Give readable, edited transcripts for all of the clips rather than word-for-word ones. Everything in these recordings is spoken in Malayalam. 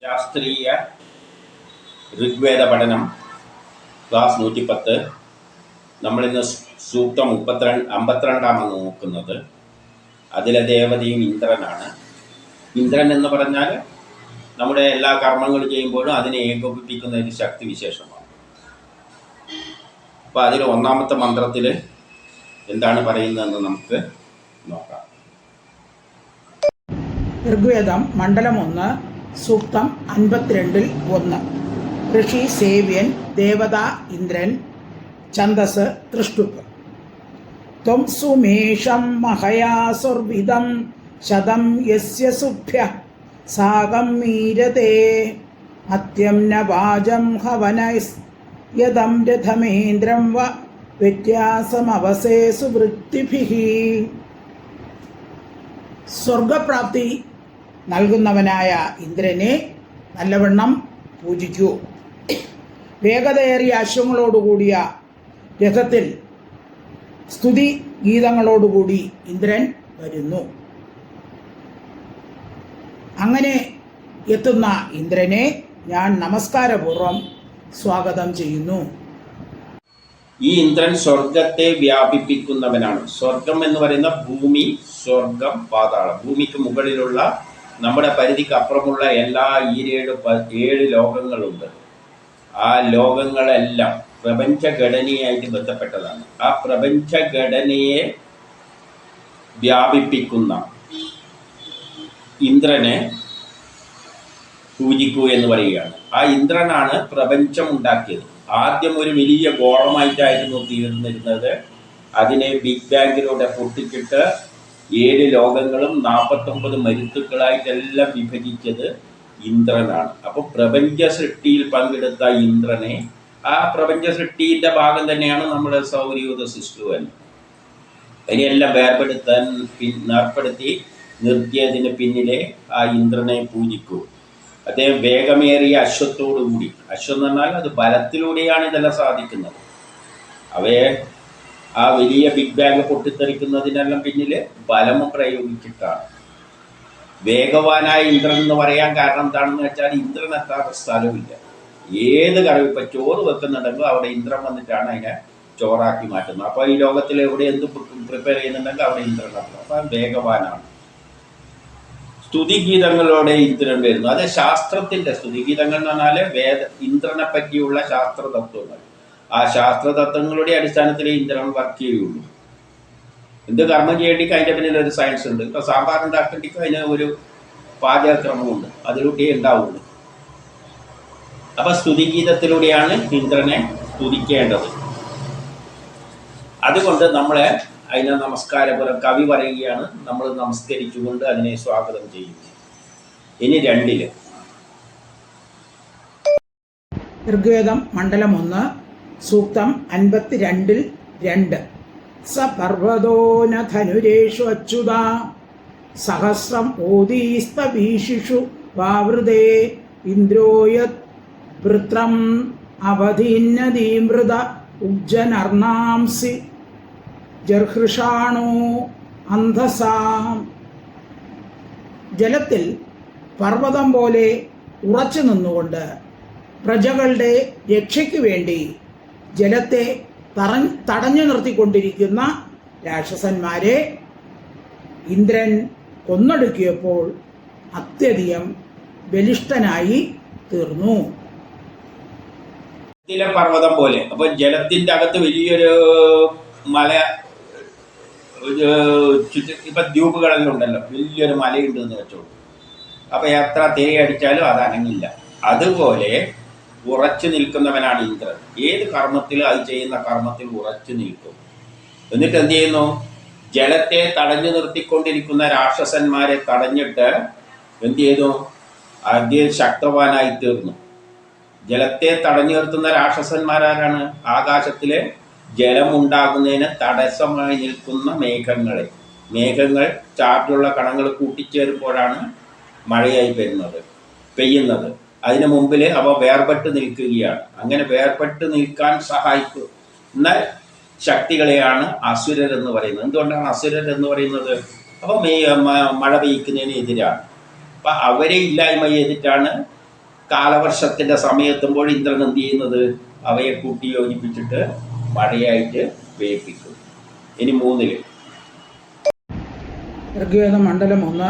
ശാസ്ത്രീയ ഋഗ്വേദ പഠനം ക്ലാസ് 110. നമ്മളിന്ന് സൂക്തം 52 നോക്കുന്നത്. അതിലെ ദേവതയും ഇന്ദ്രനാണ്. ഇന്ദ്രൻ എന്ന് പറഞ്ഞാൽ നമ്മുടെ എല്ലാ കർമ്മങ്ങൾ ചെയ്യുമ്പോഴും അതിനെ ഏകോപിപ്പിക്കുന്ന ഒരു ശക്തി വിശേഷമാണ്. അപ്പോൾ അതിൽ ഒന്നാമത്തെ മന്ത്രത്തിൽ എന്താണ് പറയുന്നതെന്ന് നമുക്ക് നോക്കാം. ഋഗ്വേദം മണ്ഡലം 1 സൂക്തം 52-1. ഋഷി സേവ്യൻ, ദേവത ഇന്ദ്രൻ, ഛന്ദസ് തൃഷ്ടുപ്പ്. ത്വം സുമേഷം മഹയാസുർവിദം ശതം യസ്യ സുഭ്യഃ സാകം മീരതേ അത്യം ന വാചം ഹവനൈസ് യദം രഥമേന്ദ്രം വ വ്യത്യാസമവസേസു വൃത്തിഭിഃ. സ്വർഗപ്രാപ്തി നൽകുന്നവനായ ഇന്ദ്രനെ നല്ലവണ്ണം പൂജിക്കൂ. വേഗതയേറിയ അശ്വങ്ങളോടുകൂടിയ രഥത്തിൽ സ്തുതി ഗീതങ്ങളോടുകൂടി ഇന്ദ്രൻ വരുന്നു. അങ്ങനെ എത്തുന്ന ഇന്ദ്രനെ ഞാൻ നമസ്കാരപൂർവം സ്വാഗതം ചെയ്യുന്നു. ഈ ഇന്ദ്രൻ സ്വർഗത്തെ വ്യാപിപ്പിക്കുന്നവനാണ്. സ്വർഗം എന്ന് പറയുന്ന ഭൂമി, സ്വർഗം, പാതാളം. ഭൂമിക്ക് മുകളിലുള്ള നമ്മുടെ പരിധിക്ക് അപ്പുറമുള്ള എല്ലാ 7 ലോകങ്ങളുണ്ട്. ആ ലോകങ്ങളെല്ലാം പ്രപഞ്ചഘടനയായിട്ട് ബന്ധപ്പെട്ടതാണ്. ആ പ്രപഞ്ചഘടനയെ വ്യാപിപ്പിക്കുന്ന ഇന്ദ്രനെ പൂജിക്കൂ എന്ന് പറയുകയാണ്. ആ ഇന്ദ്രനാണ് പ്രപഞ്ചം ഉണ്ടാക്കിയത്. ആദ്യം ഒരു വലിയ ഗോളമായിട്ടായിരുന്നു തീർന്നിരുന്നത്. അതിനെ ബിഗ് ബാങ്കിലൂടെ പൊട്ടിച്ചിട്ട് 7 ലോകങ്ങളും 49 മരുത്തുക്കളായിട്ടെല്ലാം വിഭജിച്ചത് ഇന്ദ്രനാണ്. അപ്പോൾ പ്രപഞ്ച സൃഷ്ടിയിൽ പങ്കെടുത്ത ഇന്ദ്രനെ, ആ പ്രപഞ്ച സൃഷ്ടിയുടെ ഭാഗം തന്നെയാണ് നമ്മുടെ സൗരയൂഥ സിസ്റ്റം. അതിനെല്ലാം ഏർപ്പെടുത്തി നിർത്തിയതിന് പിന്നിലെ ആ ഇന്ദ്രനെ പൂജിക്കൂ. അദ്ദേഹം വേഗമേറിയ അശ്വത്തോടുകൂടി, അശ്വം എന്ന് പറഞ്ഞാൽ അത് ബലത്തിലൂടെയാണ് ഇതെല്ലാം സാധിക്കുന്നത്. അവയെ ആ വലിയ ബിഗ് ബാങ് പൊട്ടിത്തെറിക്കുന്നതിനെല്ലാം പിന്നിൽ ബലം പ്രയോഗിച്ചിട്ടാണ്. വേഗവാനായ ഇന്ദ്രൻ എന്ന് പറയാൻ കാരണം എന്താണെന്ന് വെച്ചാൽ ഇന്ദ്രൻ എത്താത്ത സ്ഥലമില്ല. ഏത് കറി, ഇപ്പം ചോറ് വെക്കുന്നുണ്ടെങ്കിൽ അവിടെ ഇന്ദ്രൻ വന്നിട്ടാണ് അതിനെ ചോറാക്കി മാറ്റുന്നത്. അപ്പോൾ ഈ ലോകത്തിൽ എവിടെ എന്ത് പ്രിപ്പയർ ചെയ്യുന്നുണ്ടെങ്കിൽ അവിടെ ഇന്ദ്രൻ എത്തും. അപ്പം വേഗവാനാണ്. സ്തുതിഗീതങ്ങളോടെ ഇന്ദ്രൻ വരുന്നു. അത് ശാസ്ത്രത്തിൻ്റെ സ്തുതിഗീതങ്ങൾ എന്ന് പറഞ്ഞാൽ ഇന്ദ്രനെ പറ്റിയുള്ള ശാസ്ത്ര തത്വങ്ങൾ. ആ ശാസ്ത്ര തത്വങ്ങളുടെ അടിസ്ഥാനത്തിൽ ഇന്ദ്രൻ വർക്ക് ചെയ്യുള്ളൂ. എന്ത് കർമ്മം ചെയ്യേണ്ടിക്ക് അതിൻ്റെ പിന്നിൽ ഒരു സയൻസ് ഉണ്ട്. ഇപ്പോൾ സാമ്പാർ ഉണ്ടാക്കേണ്ടിക്ക് അതിന് ഒരു പാചകക്രമമുണ്ട്, അതിലൂടെ ഉണ്ടാവുള്ളൂ. അപ്പം സ്തുതിഗീതത്തിലൂടെയാണ് ഇന്ദ്രനെ സ്തുതിക്കേണ്ടത്. അതുകൊണ്ട് നമ്മളെ അതിനെ നമസ്കാരപുരം കവി പറയുകയാണ്, നമ്മൾ നമസ്കരിച്ചുകൊണ്ട് അതിനെ സ്വാഗതം ചെയ്യും. ഇനി 2 ഋഗ്വേദം മണ്ഡലം 1 സൂക്തം 52-2. സ പർവ്വതോ ന ധനുരേഷു അച്യുത സഹസ്രം ഓദീസ്തവീഷിഷു വാവൃതേ ഇന്ദ്രോയത് വൃത്രം അവധീന്നതീമൃത ഉജ്ജനർണാംസി ജർഹൃഷാണോ അന്ധസാം. ജലത്തിൽ പർവ്വതം പോലെ ഉറച്ചു നിന്നുകൊണ്ട് പ്രജകളുടെ രക്ഷയ്ക്ക് വേണ്ടി ജലത്തെ തടഞ്ഞു നിർത്തിക്കൊണ്ടിരിക്കുന്ന രാക്ഷസന്മാരെ ഇന്ദ്രൻ കൊന്നൊടുക്കിയപ്പോൾ അത്യധികം ബലിഷ്ഠനായി തീർന്നു. പർവ്വതം പോലെ. അപ്പോൾ ജലത്തിൻ്റെ അകത്ത് വലിയൊരു മല, ഇപ്പം ദ്വീപുകളെല്ലാം ഉണ്ടല്ലോ, വലിയൊരു മലയുണ്ട് എന്ന് വെച്ചോളൂ. അപ്പോൾ എത്ര തിരയടിച്ചാലും അത് അനങ്ങില്ല. അതുപോലെ ഉറച്ചു നിൽക്കുന്നവനാണ് ഇന്ദ്രൻ. ഏത് കർമ്മത്തിലും അത് ചെയ്യുന്ന കർമ്മത്തിൽ ഉറച്ചു നിൽക്കും. എന്നിട്ട് എന്ത് ചെയ്യുന്നു? ജലത്തെ തടഞ്ഞു നിർത്തിക്കൊണ്ടിരിക്കുന്ന രാക്ഷസന്മാരെ തടഞ്ഞിട്ട് എന്ത് ചെയ്തു? ശക്തവാനായി തീർന്നു. ജലത്തെ തടഞ്ഞു നിർത്തുന്ന രാക്ഷസന്മാരാരാണ്? ആകാശത്തിലെ ജലമുണ്ടാകുന്നതിന് തടസ്സമായി നിൽക്കുന്ന മേഘങ്ങൾ ചാർജുള്ള കണങ്ങൾ കൂട്ടിച്ചേരുമ്പോഴാണ് മഴയായി പെയ്യുന്നത്. അതിനു മുമ്പിൽ അവ വേർപെട്ട് നിൽക്കുകയാണ്. അങ്ങനെ വേർപെട്ട് നിൽക്കാൻ സഹായിക്കുന്ന ശക്തികളെയാണ് അസുരരെന്ന് പറയുന്നത്. എന്തുകൊണ്ടാണ് അസുരരെന്ന് പറയുന്നത്? അപ്പോൾ മഴ പെയ്യ്ക്കുന്നതിന് എതിരാണ്. അപ്പം അവരെ ഇല്ലായ്മ ചെയ്തിട്ടാണ് കാലവർഷത്തിൻ്റെ സമയത്തുമ്പോൾ ഇന്ദ്രൻ എന്ത് ചെയ്യുന്നത് അവയെ കൂട്ടി യോജിപ്പിച്ചിട്ട് മഴയായിട്ട് പെയ്യിപ്പിക്കും. ഇനി 3 ഋഗ്വേദ മണ്ഡലം 1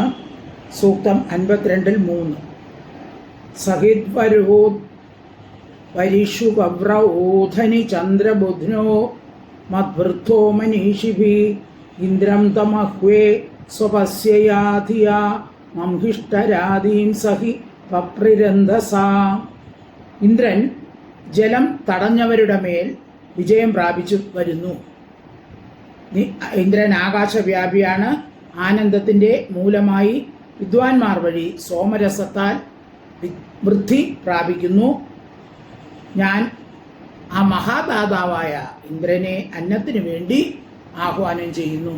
സൂക്തം 52 3 സഹിദ്വരൂത് വരിഷു കവ്ര ഊധനി ചന്ദ്രബുധ്നോ മദ്വൃദ്ധോ മനീഷിഭി ഇന്ദ്രം തമഹ്വേ സ്വപസ്യയാധിയ മംഹിഷ്ടരാദീം സഹി പപ്രിരന്ധസാ. ഇന്ദ്രൻ ജലം തടഞ്ഞവരുടെ മേൽ വിജയം പ്രാപിച്ചു വരുന്നു. ഇന്ദ്രൻ ആകാശവ്യാപിയാണ്. ആനന്ദത്തിൻ്റെ മൂലമായി വിദ്വാൻമാർ വഴി സോമരസത്താൽ വൃദ്ധി പ്രാപിക്കുന്നു. ഞാൻ ആ മഹാദാതാവായ ഇന്ദ്രനെ അന്നത്തിനു വേണ്ടി ആഹ്വാനം ചെയ്യുന്നു.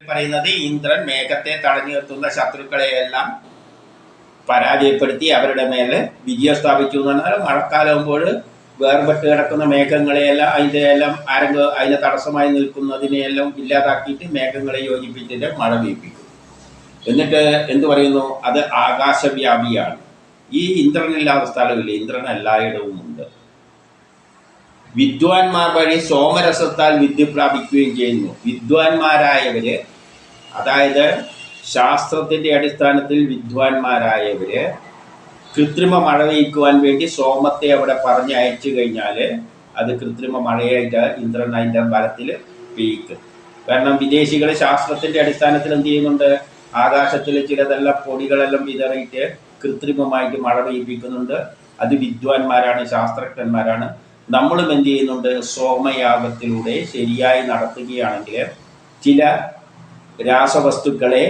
പറയുന്നത് ഇന്ദ്രൻ മേഘത്തെ തടഞ്ഞു നിർത്തുന്ന ശത്രുക്കളെയെല്ലാം പരാജയപ്പെടുത്തി അവരുടെ മേലെ വിജയം സ്ഥാപിച്ചു എന്ന് പറഞ്ഞാൽ മഴക്കാലാകുമ്പോൾ വേർപെട്ട് കിടക്കുന്ന മേഘങ്ങളെയെല്ലാം അതിന് തടസ്സമായി നിൽക്കുന്നതിനെയെല്ലാം ഇല്ലാതാക്കിയിട്ട് മേഘങ്ങളെ യോജിപ്പിച്ചിട്ട് മഴ പെയ്യിപ്പിക്കും. എന്നിട്ട് എന്ത് പറയുന്നു? അത് ആകാശവ്യാപിയാണ്. ഈ ഇന്ദ്രനില്ലാത്ത സ്ഥലമില്ല, ഇന്ദ്രൻ എല്ലായിടവും ഉണ്ട്. വിദ്വാൻമാർ വഴി സോമരസത്താൽ വിദ്യ പ്രാപിക്കുകയും ചെയ്യുന്നു. വിദ്വാൻമാരായവര്, അതായത് ശാസ്ത്രത്തിൻ്റെ അടിസ്ഥാനത്തിൽ വിദ്വാൻമാരായവര് കൃത്രിമ മഴ പെയ്യ്ക്കുവാൻ വേണ്ടി സോമത്തെ അവിടെ പറഞ്ഞയച്ചു കഴിഞ്ഞാൽ അത് കൃത്രിമ മഴയായിട്ട് ഇന്ദ്രൻ അതിൻ്റെ ബലത്തിൽ പെയ്യിക്കും. കാരണം വിദേശികൾ ശാസ്ത്രത്തിൻ്റെ അടിസ്ഥാനത്തിൽ എന്ത് ചെയ്യുന്നുണ്ട്? ആകാശത്തിൽ ചിലതെല്ലാം പൊടികളെല്ലാം വിതറിയിട്ട് കൃത്രിമമായിട്ട് മഴ പെയ്യിപ്പിക്കുന്നുണ്ട്. അത് വിദ്വാൻമാരാണ്, ശാസ്ത്രജ്ഞന്മാരാണ്. നമ്മളും എന്ത് ചെയ്യുന്നുണ്ട്? സോമയാഗത്തിലൂടെ ശരിയായി നടത്തുകയാണെങ്കിൽ ചില രാസവസ്തുക്കളെ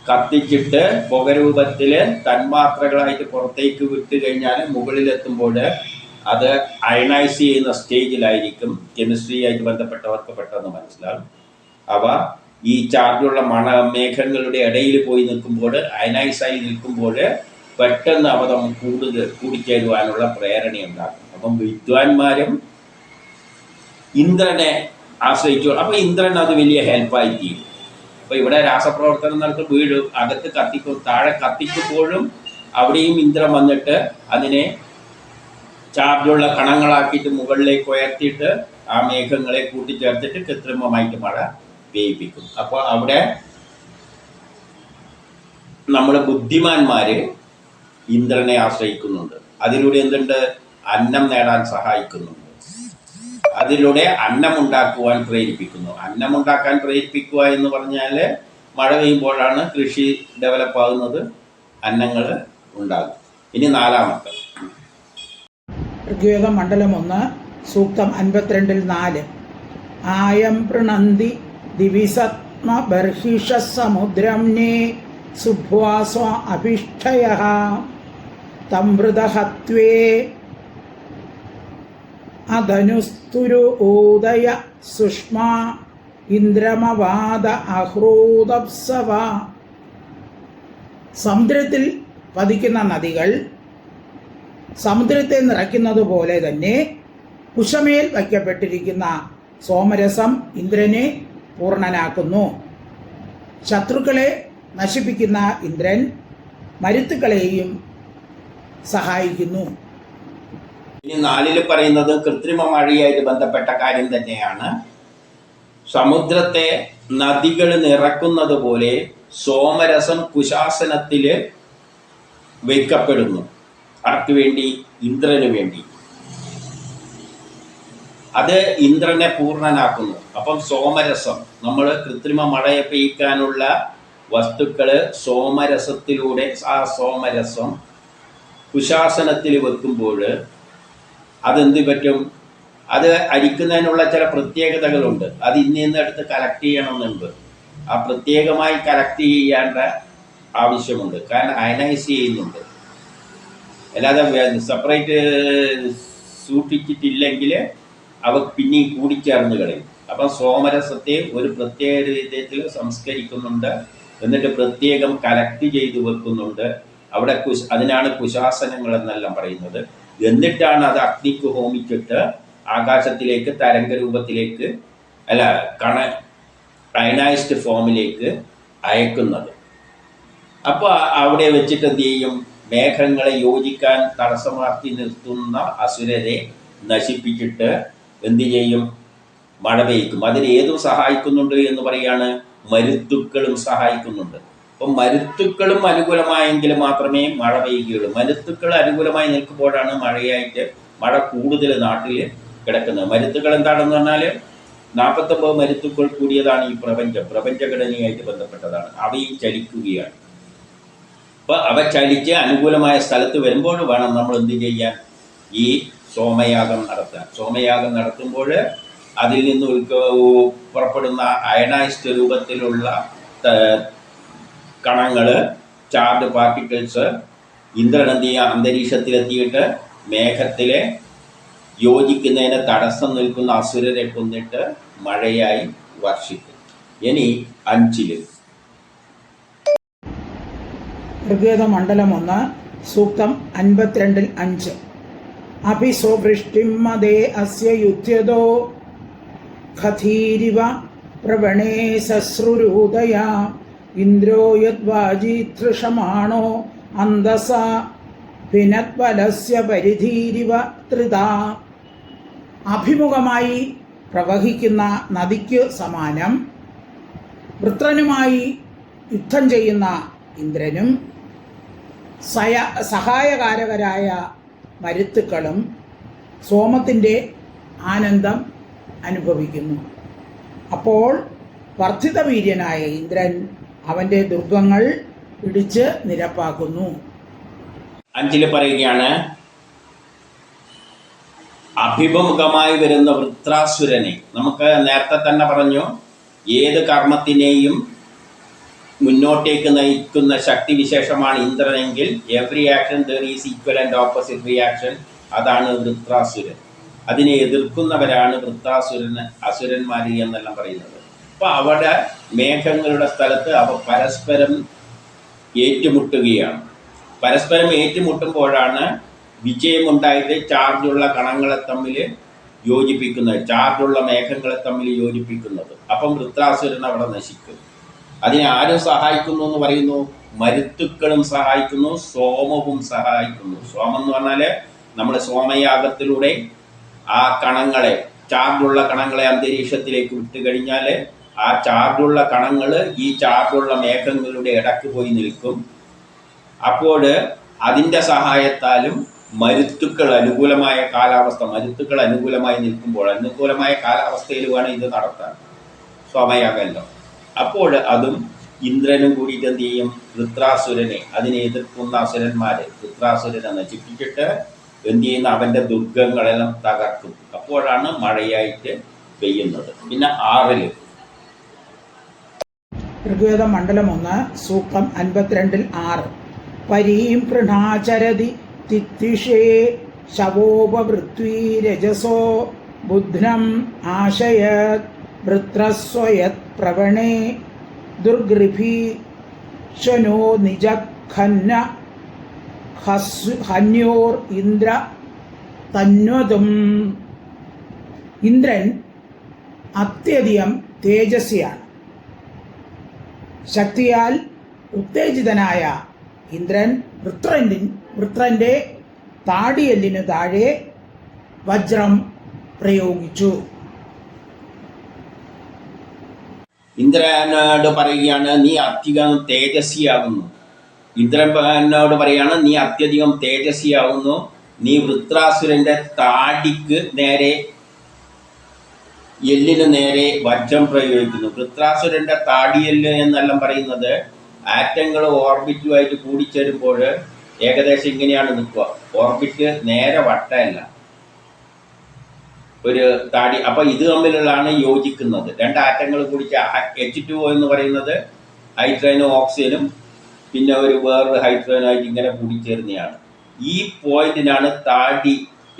കത്തിച്ചിട്ട് പുകരൂപത്തിൽ തന്മാത്രകളായിട്ട് പുറത്തേക്ക് വിട്ട് കഴിഞ്ഞാൽ മുകളിലെത്തുമ്പോൾ അത് അയണൈസ് ചെയ്യുന്ന സ്റ്റേജിലായിരിക്കും. കെമിസ്ട്രിയായിട്ട് ബന്ധപ്പെട്ടവർക്ക് പെട്ടെന്ന് മനസ്സിലാകും. അവ ഈ ചാർജുള്ള മേഘങ്ങളുടെ ഇടയിൽ പോയി നിൽക്കുമ്പോൾ, അയനൈസായി നിൽക്കുമ്പോൾ പെട്ടെന്ന് അവ കൂടിച്ചേരുവാനുള്ള പ്രേരണയുണ്ടാക്കും. അപ്പം വിദ്വാൻമാരും ഇന്ദ്രനെ ആശ്രയിച്ചു. അപ്പോൾ ഇന്ദ്രൻ അത് വലിയ ഹെൽപ്പായി തീരും. അപ്പോൾ ഇവിടെ രാസപ്രവർത്തനം നടത്തി വീഴും, അകത്ത് കത്തിക്കും, താഴെ കത്തിക്കുമ്പോഴും അവിടെയും ഇന്ദ്രൻ വന്നിട്ട് അതിനെ ചാർജുള്ള കണങ്ങളാക്കിയിട്ട് മുകളിലേക്ക് ഉയർത്തിയിട്ട് ആ മേഘങ്ങളെ കൂട്ടിച്ചേർത്തിട്ട് കൃത്രിമമായിട്ട് മഴ പെയ്യിപ്പിക്കും. അപ്പോൾ അവിടെ നമ്മുടെ ബുദ്ധിമാന്മാർ ഇന്ദ്രനെ ആശ്രയിക്കുന്നുണ്ട്. അതിലൂടെ എന്തുണ്ട്? അന്നം നേടാൻ സഹായിക്കുന്നുണ്ട്. അതിലൂടെ അന്നം ഉണ്ടാക്കുവാൻ പ്രേരിപ്പിക്കുന്നു. അന്നം ഉണ്ടാക്കാൻ പ്രേരിപ്പിക്കുക എന്ന് പറഞ്ഞാൽ മഴ പെയ്യുമ്പോഴാണ് കൃഷി ഡെവലപ്പ് ആകുന്നത്, അന്നങ്ങൾ ഉണ്ടാകും. ഇനി 4 ഋഗ്വേദ മണ്ഡലം 1 സൂക്തം 52 4 ആയം പ്രണന്തി ദിവിസത്മ ബർഹിഷ സമുദ്രം നേ സുഭ്വാസ അഭിഷ്ഠയഃ തംവൃതഹത്വേ അധനുസ്തുരു ഊദയ സുഷ്മാ ഇന്ദ്രമവാദ അഹ്രൂദപ്സവ. സമുദ്രത്തിൽ പതിക്കുന്ന നദികൾ സമുദ്രത്തെ നിറയ്ക്കുന്നത് പോലെ തന്നെ കുശമേൽ വയ്ക്കപ്പെട്ടിരിക്കുന്ന സോമരസം ഇന്ദ്രനെ പൂർണ്ണനാക്കുന്നു. ശത്രുക്കളെ നശിപ്പിക്കുന്ന ഇന്ദ്രൻ മരുത്തുക്കളെയും സഹായിക്കുന്നു. ഇനി 4 പറയുന്നത് കൃത്രിമ മഴയായിട്ട് ബന്ധപ്പെട്ട കാര്യം തന്നെയാണ്. സമുദ്രത്തെ നദികൾ നിറക്കുന്നത് പോലെ സോമരസം കുശാസനത്തിൽ വയ്ക്കപ്പെടുന്നു. ആർക്ക് വേണ്ടി? ഇന്ദ്രന് വേണ്ടി. അത് ഇന്ദ്രനെ പൂർണ്ണനാക്കുന്നു. അപ്പം സോമരസം, നമ്മൾ കൃത്രിമ മഴയെ പെയ്യിക്കാനുള്ള വസ്തുക്കൾ സോമരസത്തിലൂടെ, ആ സോമരസം കുശാസനത്തിൽ വെക്കുമ്പോൾ അതെന്ത് പറ്റും? അത് അരിക്കുന്നതിനുള്ള ചില പ്രത്യേകതകളുണ്ട്. അത് എടുത്ത് കളക്ട് ചെയ്യണമെന്നുണ്ട്. ആ പ്രത്യേകമായി കളക്ട് ചെയ്യേണ്ട ആവശ്യമുണ്ട്. കാരണം അയനൈസ് ചെയ്യുന്നുണ്ട്. അല്ലാതെ സെപ്പറേറ്റ് സൂക്ഷിച്ചിട്ടില്ലെങ്കിൽ അവ പിന്നെയും കൂടിച്ചേർന്ന് കളയും. അപ്പം സോമരസത്തെ ഒരു പ്രത്യേക രീതിയിൽ സംസ്കരിക്കുന്നുണ്ട്. എന്നിട്ട് പ്രത്യേകം കളക്ട് ചെയ്ത് വെക്കുന്നുണ്ട്. അവിടെ അതിനാണ് കുശാസനങ്ങൾ എന്നെല്ലാം പറയുന്നത്. എന്നിട്ടാണ് അത് അഗ്നിക്ക് ഹോമിച്ചിട്ട് ആകാശത്തിലേക്ക് തരംഗ രൂപത്തിലേക്ക് അയനൈസ്ഡ് ഫോമിലേക്ക് അയക്കുന്നത്. അപ്പോൾ അവിടെ വെച്ചിട്ട് എന്ത് ചെയ്യും? മേഘങ്ങളെ യോജിക്കാൻ തടസ്സമാക്കി നിർത്തുന്ന അസുരരെ നശിപ്പിച്ചിട്ട് എന്തു ചെയ്യും? മഴ പെയ്ക്കും. അതിന് ഏതും സഹായിക്കുന്നുണ്ട് എന്ന് പറയാണ്, മരുത്തുക്കളും സഹായിക്കുന്നുണ്ട്. അപ്പം മരുത്തുക്കളും അനുകൂലമായെങ്കിൽ മാത്രമേ മഴ പെയ്യുകയുള്ളൂ. മരുത്തുക്കൾ അനുകൂലമായി നിൽക്കുമ്പോഴാണ് മഴ കൂടുതൽ നാട്ടിൽ കിടക്കുന്നത്. മരുത്തുക്കൾ എന്താണെന്ന് പറഞ്ഞാൽ 49 മരുത്തുക്കൾ കൂടിയതാണ് ഈ പ്രപഞ്ചഘടനയായിട്ട് ബന്ധപ്പെട്ടതാണ്. അവയും ചലിക്കുകയാണ്. അപ്പോൾ അവ ചലിച്ച് അനുകൂലമായ സ്ഥലത്ത് വരുമ്പോൾ വേണം നമ്മൾ എന്ത് ചെയ്യാൻ? ഈ സോമയാഗം നടത്താൻ. സോമയാഗം നടത്തുമ്പോൾ അതിൽ നിന്ന് പുറപ്പെടുന്ന അയണൈസ്ഡ് രൂപത്തിലുള്ള കണങ്ങൾ, ചാർജ് പാർട്ടിക്കിൾസ് ഇന്ദ്രനന്ദിയ അന്തരീക്ഷത്തിലെത്തിയിട്ട് മേഘത്തിലെ യോജിക്കുന്നതിന് തടസ്സം നിൽക്കുന്ന അസുരരെ കൊന്നിട്ട് മഴയായി വർഷിക്കും. ഇനി 5 ഋഗ്വേദ മണ്ഡലം 1 സൂക്തം 52 5. അഭിസോവൃഷ്ടിം മദേ അസ്യ യുധ്യതോ ഖഥീരിവ പ്രവണേ സശ്രുരൂദയാ ഇന്ദ്രോ യദ്വാജീതൃഷമാണോ അന്തസ ഭിനത്വലസ്യ പരിധീരിവ ത്രിതാ. അഭിമുഖമായി പ്രവഹിക്കുന്ന നദിക്ക് സമാനം വൃത്രനുമായി യുദ്ധം ചെയ്യുന്ന ഇന്ദ്രനും സഹായകാരകരായ മരുത്തുക്കളും സോമത്തിൻ്റെ ആനന്ദം അനുഭവിക്കുന്നു. അപ്പോൾ വർദ്ധിതവീര്യനായ ഇന്ദ്രൻ അവൻ്റെ ദുർഗങ്ങൾ ഇടിച്ച് നിരപ്പാക്കുന്നു. 5 പറയുകയാണ്, അഭിമുഖമായി വരുന്ന വൃത്രാസുരനെ. നമുക്ക് നേരത്തെ തന്നെ പറഞ്ഞു, ഏത് കർമ്മത്തിനെയും മുന്നോട്ടേക്ക് നയിക്കുന്ന ശക്തി വിശേഷമാണ് ഇന്ദ്രനെങ്കിൽ every action there is equal and opposite reaction. അതാണ് വൃത്രാസുരൻ. അതിനെ എതിർക്കുന്നവരാണ് അസുരന്മാർ എന്നെല്ലാം പറയുന്നത്. അപ്പോൾ അവിടെ മേഘങ്ങളുടെ സ്ഥലത്ത് അവ പരസ്പരം ഏറ്റുമുട്ടുകയാണ്. പരസ്പരം ഏറ്റുമുട്ടുമ്പോഴാണ് വിജയമുണ്ടായിട്ട് ചാർജുള്ള കണങ്ങളെ തമ്മിൽ യോജിപ്പിക്കുന്നത്, ചാർജുള്ള മേഘങ്ങളെ തമ്മിൽ യോജിപ്പിക്കുന്നത്. അപ്പം വൃത്രാസുരൻ അവിടെ നശിക്കും. അതിനെ ആരും സഹായിക്കുന്നു എന്ന് പറയുന്നു? മരുത്തുക്കളും സഹായിക്കുന്നു, സോമവും സഹായിക്കുന്നു. സോമം എന്ന് പറഞ്ഞാൽ നമ്മൾ സോമയാഗത്തിലൂടെ ആ കണങ്ങളെ, ചാർജുള്ള കണങ്ങളെ അന്തരീക്ഷത്തിലേക്ക് വിട്ട് കഴിഞ്ഞാൽ ആ ചാർജുള്ള കണങ്ങൾ ഈ ചാർജുള്ള മേഘങ്ങളുടെ ഇടക്ക് പോയി നിൽക്കും. അപ്പോൾ അതിൻ്റെ സഹായത്താലും മരുത്തുക്കൾ അനുകൂലമായി നിൽക്കുമ്പോൾ, അനുകൂലമായ കാലാവസ്ഥയിൽ വേണം ഇത് നടത്താൻ, സോമയാഗമല്ലോ. അപ്പോൾ അതും ഇന്ദ്രനും കൂടിയിട്ട് എന്ത് ചെയ്യും? വൃത്രാസുരനെ, അതിനെ എതിർക്കുന്ന വൃത്രാസുരനെ നശിപ്പിച്ചിട്ട് എന്ത് ചെയ്യുന്ന അവൻ്റെ ദുർഗങ്ങളെല്ലാം തകർക്കും. അപ്പോഴാണ് മഴയായിട്ട് പെയ്യുന്നത്. പിന്നെ 6 ഋഗ്വേദ മണ്ഡലം 1 സൂക്തം 52 6. പരീം പൃണാചരതി തിത്തിഷേ ശവോപവൃത്വീ രജസോ ബുധ്നം ആശയത് വൃത്രസ്വയത് പ്രവണേ ദുർഗൃഭി ശനോ നിജഖന്ന ഹന്യോർ ഇന്ദ്ര തന്വതും. ഇന്ദ്രൻ അത്യധികം തേജസ്വിയാണ്. ശക്തിയാൽ ഉത്തേജിതനായ ഇന്ദ്രൻ വൃത്രൻ്റെ താടിയെല്ലിനു താഴെ വജ്രം പ്രയോഗിച്ചു. ഇന്ദ്രനോട് പറയുകയാണ്, നീ അധികം തേജസ്വിയാകുന്നു. ഇന്ദ്രനോട് പറയുകയാണ്, നീ അത്യധികം തേജസ്വിയാകുന്നു. നീ വൃത്രാസുരൻ്റെ താടിക്ക് നേരെ, എല്ലിന് നേരെ വജ്രം പ്രയോഗിക്കുന്നു. വൃത്രാസുരൻ്റെ താടിയെല്ല് എന്നെല്ലാം പറയുന്നത് ആറ്റങ്ങൾ ഓർബിറ്റുമായിട്ട് കൂടിച്ചേരുമ്പോൾ ഏകദേശം ഇങ്ങനെയാണ് നിൽക്കുക. ഓർബിറ്റ് നേരെ വട്ടമല്ല, ഒരു താടി. അപ്പോൾ ഇത് തമ്മിലുള്ളതാണ് യോജിക്കുന്നത്. 2 ആറ്റങ്ങൾ കൂടിച്ച H2O എന്ന് പറയുന്നത് ഹൈഡ്രജനും ഓക്സിജനും പിന്നെ വേറൊരു ഹൈഡ്രജനുമായിട്ട് ഇങ്ങനെ കൂടിച്ചേരുന്നതാണ്. ഈ പോയിന്റിനാണ് താടി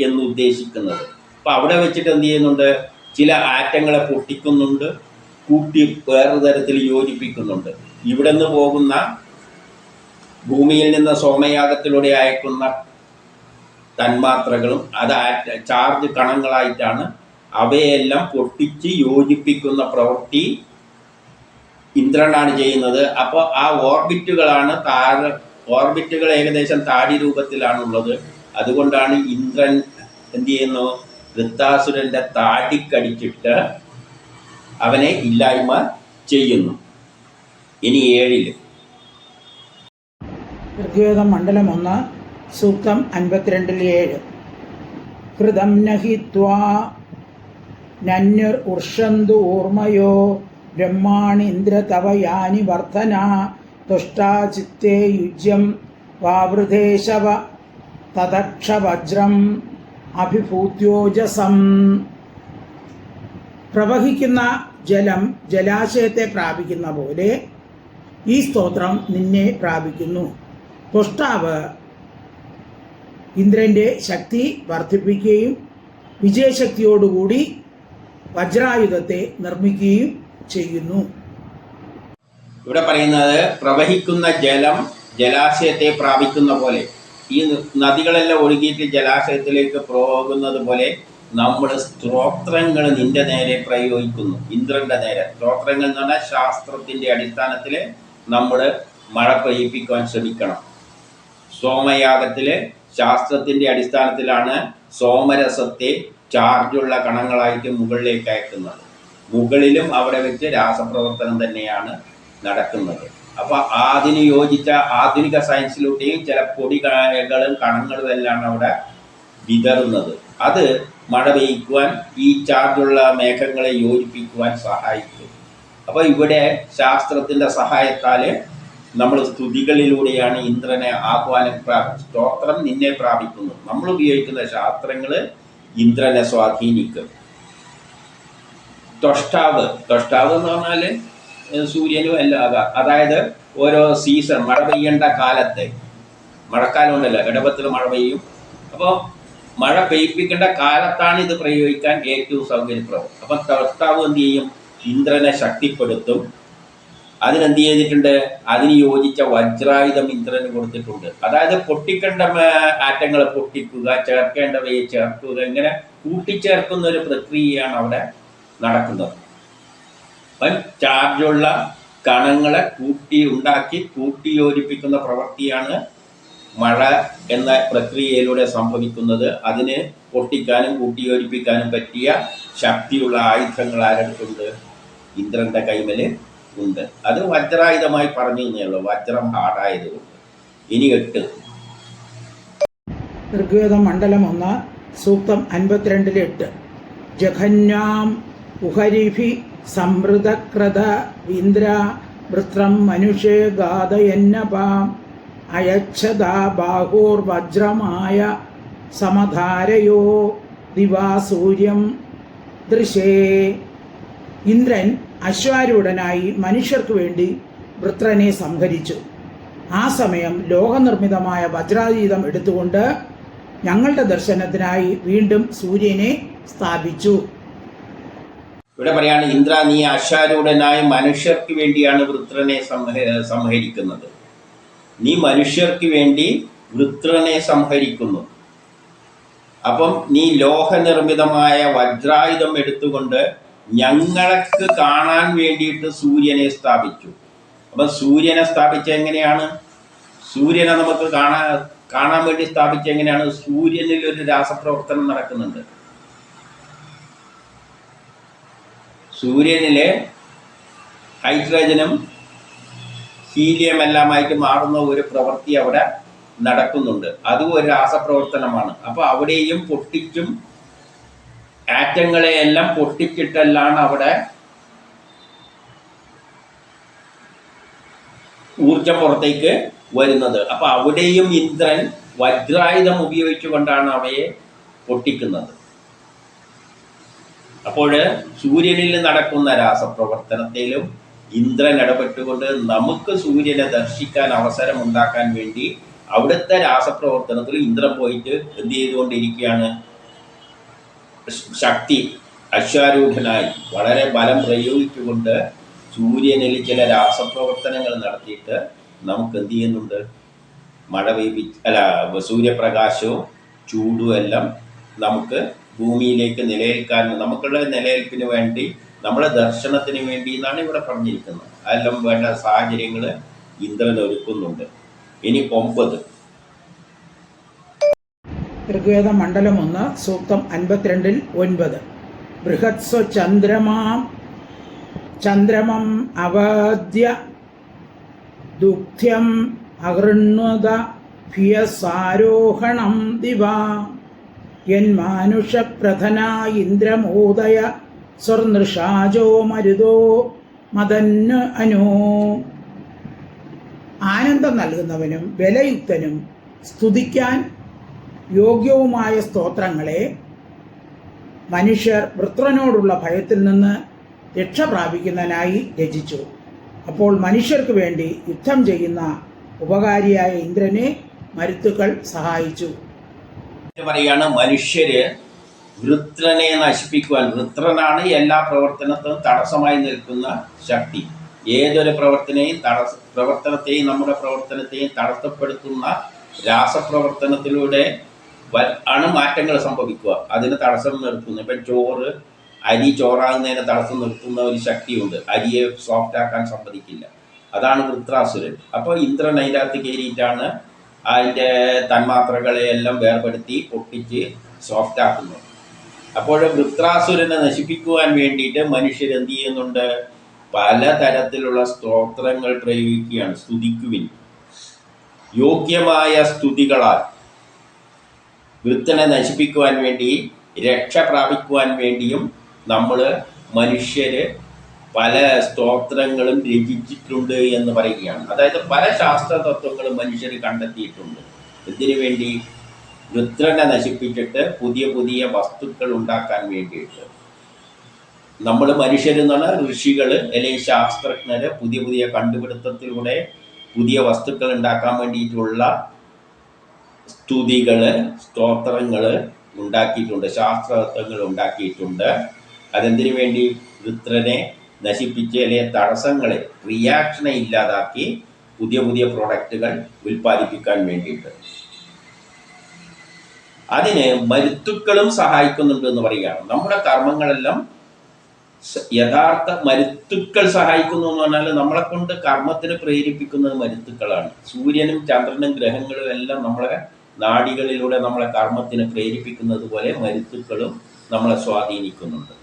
എന്ന് ഉദ്ദേശിക്കുന്നത്. അപ്പോൾ അവിടെ വെച്ചിട്ട് എന്ത് ചെയ്യുന്നുണ്ട്? ചില ആറ്റങ്ങളെ പൊട്ടിക്കുന്നുണ്ട്, കൂട്ടി വേറൊരു തരത്തിൽ യോജിപ്പിക്കുന്നുണ്ട്. ഇവിടെ നിന്ന് പോകുന്ന, ഭൂമിയിൽ നിന്ന് സോമയാഗത്തിലൂടെ അയക്കുന്ന തന്മാത്രകളും അത് ചാർജ് കണങ്ങളായിട്ടാണ്. അവയെല്ലാം പൊട്ടിച്ച് യോജിപ്പിക്കുന്ന പ്രവൃത്തി ഇന്ദ്രനാണ് ചെയ്യുന്നത്. അപ്പോൾ ആ ഓർബിറ്റുകളാണ് താഴെ ഓർബിറ്റുകൾ ഏകദേശം താടി രൂപത്തിലാണുള്ളത്. അതുകൊണ്ടാണ് ഇന്ദ്രൻ എന്ത് ചെയ്യുന്നു, വൃത്താസുരന്റെ താടിക്കടിച്ചിട്ട് അവനെ ഇല്ലായ്മ ചെയ്യുന്നു. ഇനി 7 ഋഗ്വേദം മണ്ഡലം 1 സൂക്തം 52-7. ഹൃദം നഹി ത്വാ നന്യുർ ഉർഷന്തു ഊർമയോ ബ്രഹ്മാണി ഇന്ദ്ര തവ യാനി വർധന തുഷ്ടാ ചിത്തേ യുജ്യം വാവൃതേശവ തദക്ഷ വജ്രം അഭിഭൂത്യോജസം. പ്രവഹിക്കുന്ന ജലം ജലാശയത്തെ പ്രാപിക്കുന്ന പോലെ ഈ സ്തോത്രം നിന്നെ പ്രാപിക്കുന്നു. തുഷ്ടാവ് ഇന്ദ്രന്റെ ശക്തി വർദ്ധിപ്പിക്കുകയും വിജയശക്തിയോടുകൂടി വജ്രായുധത്തെ നിർമ്മിക്കുകയും ചെയ്യുന്നു. ഇവിടെ പറയുന്നത് പ്രവഹിക്കുന്ന ജലം ജലാശയത്തെ പ്രാപിക്കുന്ന പോലെ, ഈ നദികളെല്ലാം ഒഴുകിയിട്ട് ജലാശയത്തിലേക്ക് പോകുന്നത് പോലെ നമ്മൾ സ്തോത്രങ്ങൾ നിന്റെ നേരെ പ്രയോഗിക്കുന്നു, ഇന്ദ്രന്റെ നേരെ. സ്തോത്രങ്ങൾ എന്ന് പറഞ്ഞാൽ ശാസ്ത്രത്തിന്റെ അടിസ്ഥാനത്തിൽ നമ്മൾ മഴ പെയ്യിപ്പിക്കുവാൻ ശ്രമിക്കണം. സോമയാഗത്തില് ശാസ്ത്രത്തിന്റെ അടിസ്ഥാനത്തിലാണ് സോമരസത്തെ ചാർജുള്ള കണങ്ങളായിട്ട് മുകളിലേക്ക് അയക്കുന്നത്. മുകളിലും അവിടെ വെച്ച് രാസപ്രവർത്തനം തന്നെയാണ് നടക്കുന്നത്. അപ്പൊ അതിന് യോജിച്ച ആധുനിക സയൻസിലൂടെയും ചില പൊടികളും കണങ്ങളും എല്ലാം അവിടെ വിതറുന്നത്. അത് മഴ പെയ്യ്ക്കുവാൻ ഈ ചാർജുള്ള മേഘങ്ങളെ യോജിപ്പിക്കുവാൻ സഹായിക്കും. അപ്പോൾ ഇവിടെ ശാസ്ത്രത്തിന്റെ സഹായത്താൽ നമ്മൾ സ്തുതികളിലൂടെയാണ് ഇന്ദ്രനെ ആഹ്വാനം സ്തോത്രം നിന്നെ പ്രാപിക്കുന്നു. നമ്മൾ ഉപയോഗിക്കുന്ന ശാസ്ത്രങ്ങൾ ഇന്ദ്രനെ സ്വാധീനിക്കും. ത്വഷ്ടാവ് എന്ന് പറഞ്ഞാൽ സൂര്യനും എല്ലാം ആകാം. അതായത് ഓരോ സീസൺ മഴ പെയ്യേണ്ട കാലത്തെ, മഴക്കാലം ഉണ്ടല്ലോ, ഇടവത്തിൽ മഴ പെയ്യും. അപ്പോൾ മഴ പെയ്യിപ്പിക്കേണ്ട കാലത്താണ് ഇത് പ്രയോഗിക്കാൻ ഏറ്റവും സൗകര്യപ്രദം. അപ്പം ത്വഷ്ടാവ് എന്ത് ചെയ്യും, ഇന്ദ്രനെ ശക്തിപ്പെടുത്തും. അതിനെന്ത് ചെയ്തിട്ടുണ്ട്, അതിന് യോജിച്ച വജ്രായുധം ഇന്ദ്രന് കൊടുത്തിട്ടുണ്ട്. അതായത് പൊട്ടിക്കേണ്ട ആറ്റങ്ങളെ പൊട്ടിക്കുക, ചേർക്കേണ്ടവയെ ചേർക്കുക, ഇങ്ങനെ കൂട്ടിച്ചേർക്കുന്ന ഒരു പ്രക്രിയയാണ് അവിടെ നടക്കുന്നത്. അപ്പം ചാർജുള്ള കണങ്ങളെ കൂട്ടി യോജിപ്പിക്കുന്ന പ്രവൃത്തിയാണ് മഴ എന്ന പ്രക്രിയയിലൂടെ സംഭവിക്കുന്നത്. അതിന് പൊട്ടിക്കാനും കൂട്ടിയോജിപ്പിക്കാനും പറ്റിയ ശക്തിയുള്ള ആയുധങ്ങൾ ആരെടുത്തുണ്ട്, ഇന്ദ്രന്റെ കൈമല് ഉണ്ട്. അത് വജ്രായുധമായി പറഞ്ഞു തന്നെയുള്ളൂ, വജ്രം ഹാർഡായതുകൊണ്ട്. ഇനി 8 ഋഗ്വേദം മണ്ഡലം 1 സൂക്തം 52-8. ജഘന്യാം ഉഹരിഭി സമൃതക്രത ഇന്ദ്ര വൃത്രം മനുഷ്യേ ഗാതയന്നപാം അയച്ഛദാ ബാഹുർവജ്രമായ സമധാരയോ ദിവാ സൂര്യം ദൃശേ. ഇന്ദ്രൻ അശ്വാരൂഢനായി മനുഷ്യർക്ക് വേണ്ടി വൃത്രനെ സംഹരിച്ചു. ആ സമയം ലോകനിർമ്മിതമായ വജ്രായുധം എടുത്തുകൊണ്ട് ഞങ്ങളുടെ ദർശനത്തിനായി വീണ്ടും സൂര്യനെ സ്ഥാപിച്ചു. ഇവിടെ പറയാണ്, ഇന്ദ്ര നീ അശ്വാരൂഢനായ മനുഷ്യർക്ക് വേണ്ടിയാണ് വൃത്രനെ സംഹരിക്കുന്നത്. നീ മനുഷ്യർക്ക് വേണ്ടി വൃത്രനെ സംഹരിക്കുന്നു. അപ്പം നീ ലോഹനിർമ്മിതമായ വജ്രായുധം എടുത്തുകൊണ്ട് ഞങ്ങൾക്ക് കാണാൻ വേണ്ടിയിട്ട് സൂര്യനെ സ്ഥാപിച്ചു. അപ്പം സൂര്യനെ സ്ഥാപിച്ച എങ്ങനെയാണ്, സൂര്യനെ നമുക്ക് കാണാൻ വേണ്ടി സ്ഥാപിച്ച എങ്ങനെയാണ്, സൂര്യനിൽ ഒരു രാസപ്രവർത്തനം നടക്കുന്നുണ്ട്. സൂര്യനിലെ ഹൈഡ്രജനും ഹീലിയം എല്ലാമായിട്ട് മാറുന്ന ഒരു പ്രവൃത്തി അവിടെ നടക്കുന്നുണ്ട്. അതും ഒരു രാസപ്രവർത്തനമാണ്. അപ്പോൾ അവിടെയും പൊട്ടിച്ചും ആറ്റങ്ങളെയെല്ലാം പൊട്ടിച്ചിട്ടെല്ലാം അവിടെ ഊർജം പുറത്തേക്ക് വരുന്നത്. അപ്പൊ അവിടെയും ഇന്ദ്രൻ വജ്രായുധം ഉപയോഗിച്ചുകൊണ്ടാണ് അവയെ പൊട്ടിക്കുന്നത്. അപ്പോൾ സൂര്യനിൽ നടക്കുന്ന രാസപ്രവർത്തനത്തിലും ഇന്ദ്രൻ ഇടപെട്ടുകൊണ്ട് നമുക്ക് സൂര്യനെ ദർശിക്കാൻ അവസരം ഉണ്ടാക്കാൻ വേണ്ടി അവിടുത്തെ രാസപ്രവർത്തനത്തിൽ ഇന്ദ്രൻ പോയിട്ട് എന്ത് ചെയ്തുകൊണ്ടിരിക്കുകയാണ്, ശക്തി അശ്വാരൂഢനായി വളരെ ബലം പ്രയോഗിച്ചുകൊണ്ട് സൂര്യനിൽ ചില രാസപ്രവർത്തനങ്ങൾ നടത്തിയിട്ട് നമുക്ക് എന്ത് ചെയ്യുന്നുണ്ട്, മഴ സൂര്യപ്രകാശവും ചൂടും എല്ലാം നമുക്ക് ഭൂമിയിലേക്ക് നിലനിൽക്കാൻ, നമുക്കുള്ള നിലനിൽപ്പിന് വേണ്ടി, നമ്മുടെ ദർശനത്തിന് വേണ്ടി എന്നാണ് ഇവിടെ പറഞ്ഞിരിക്കുന്നത്. അതെല്ലാം വേണ്ട സാഹചര്യങ്ങൾ ഇന്ദ്രൻ ഒരുക്കുന്നുണ്ട്. ഇനി 9. ഋഗ്വേദം മണ്ഡലം 1 സൂക്തം 52 9. ബൃഹത്സ്വ ചന്ദ്രമം അവദ്യ ദുഗ്ധ്യം അഹൃണ്വത ഭിയസാരോഹണം ദിവാ യന്മാനുഷപ്രധന ഇന്ദ്രമോദയ സ്വർനൃഷാജോ മരുതോ മദന് അനോ. ആനന്ദം നൽകുന്നവനും ബലയുക്തനും സ്തുതിക്കാൻ യോഗ്യവുമായ സ്തോത്രങ്ങളെ മനുഷ്യർ വൃത്രനോടുള്ള ഭയത്തിൽ നിന്ന് രക്ഷ പ്രാപിക്കുന്നതിനായി രചിച്ചു. അപ്പോൾ മനുഷ്യർക്ക് വേണ്ടി യുദ്ധം ചെയ്യുന്ന ഉപകാരിയായ ഇന്ദ്രനെ മരുത്തുക്കൾ സഹായിച്ചു. പറയാണ് മനുഷ്യര് വൃത്രനെ നശിപ്പിക്കുവാൻ, വൃത്രനാണ് എല്ലാ പ്രവർത്തനത്തിനും തടസ്സമായി നിൽക്കുന്ന ശക്തി. ഏതൊരു പ്രവർത്തനത്തെയും നമ്മുടെ പ്രവർത്തനത്തെയും തടസ്സപ്പെടുത്തുന്ന രാസപ്രവർത്തനത്തിലൂടെ ആണ് മാറ്റങ്ങൾ സംഭവിക്കുക. അതിന് തടസ്സം നിർത്തുന്നു. ഇപ്പം അരി ചോറാകുന്നതിന് തടസ്സം നിർത്തുന്ന ഒരു ശക്തിയുണ്ട്. അരിയെ സോഫ്റ്റ് ആക്കാൻ സമ്മതിക്കില്ല. അതാണ് വൃത്രാസുരൻ. അപ്പോൾ ഇന്ദ്രൻ അതിൻ്റെ അകത്ത് കയറിയിട്ടാണ് അതിൻ്റെ തന്മാത്രകളെയെല്ലാം വേർപെടുത്തി പൊട്ടിച്ച് സോഫ്റ്റ് ആക്കുന്നത്. അപ്പോൾ വൃത്രാസുരനെ നശിപ്പിക്കുവാൻ വേണ്ടിയിട്ട് മനുഷ്യർ എന്ത് ചെയ്യുന്നുണ്ട്? പലതരത്തിലുള്ള സ്തോത്രങ്ങൾ പ്രയോഗിക്കുകയാണ്. സ്തുതിക്കുവിൻ, യോഗ്യമായ സ്തുതികളാൽ വൃത്തനെ നശിപ്പിക്കുവാൻ വേണ്ടി, രക്ഷ പ്രാപിക്കുവാൻ വേണ്ടിയും മനുഷ്യര് പല സ്തോത്രങ്ങളും രചിച്ചിട്ടുണ്ട് എന്ന് പറയുകയാണ്. അതായത് പല ശാസ്ത്ര തത്വങ്ങളും മനുഷ്യർ കണ്ടെത്തിയിട്ടുണ്ട്. ഇതിനു വേണ്ടി വൃത്രനെ നശിപ്പിച്ചിട്ട് പുതിയ പുതിയ വസ്തുക്കൾ ഉണ്ടാക്കാൻ വേണ്ടിയിട്ട്. മനുഷ്യരെന്നാണ് ഋഷികൾ അല്ലെങ്കിൽ ശാസ്ത്രജ്ഞർ പുതിയ പുതിയ കണ്ടുപിടുത്തത്തിലൂടെ പുതിയ വസ്തുക്കൾ ഉണ്ടാക്കാൻ വേണ്ടിയിട്ടുള്ള സ്തുതികൾ, സ്തോത്രങ്ങൾ ഉണ്ടാക്കിയിട്ടുണ്ട്, ശാസ്ത്രതത്വങ്ങൾ ഉണ്ടാക്കിയിട്ടുണ്ട്. അതെന്തിനു വേണ്ടി? വൃത്രനെ നശിപ്പിച്ച് അല്ലെങ്കിൽ തടസ്സങ്ങളെ, റിയാക്ഷനെ ഇല്ലാതാക്കി പുതിയ പുതിയ പ്രോഡക്റ്റുകൾ ഉൽപ്പാദിപ്പിക്കാൻ വേണ്ടിയിട്ട്. അതിന് മരുത്തുക്കളും സഹായിക്കുന്നുണ്ട് എന്ന് പറയുകയാണ്. നമ്മുടെ കർമ്മങ്ങളെല്ലാം യഥാർത്ഥ മരുത്തുക്കൾ സഹായിക്കുന്നു എന്ന് പറഞ്ഞാൽ നമ്മളെ കൊണ്ട് കർമ്മത്തിന് പ്രേരിപ്പിക്കുന്നത് മരുത്തുക്കളാണ്. സൂര്യനും ചന്ദ്രനും ഗ്രഹങ്ങളും എല്ലാം നമ്മളെ നാഡികളിലൂടെ നമ്മളെ കർമ്മത്തിന് പ്രേരിപ്പിക്കുന്നത് പോലെ മരുത്തുക്കളും നമ്മളെ സ്വാധീനിക്കുന്നുണ്ട്.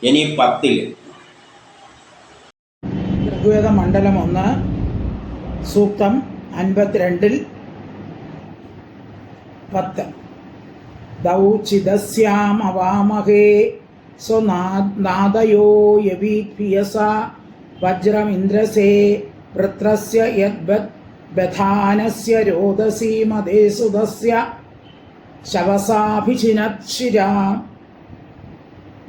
ഇനി 10. ഋഗ്വേദ മണ്ഡലം 1 സൂക്തം 52 10. ദൗചിദസ്യാമവാമഹേ സ്വനാദയോ യവീഭിയസ വജ്രമിന്ദ്രസേ വൃത്രസ്യ യദ്ബത് ബധാനസ്യ രോദസീമദേസുദസ്യ ശവസാഭിചിനത്ശിരാ.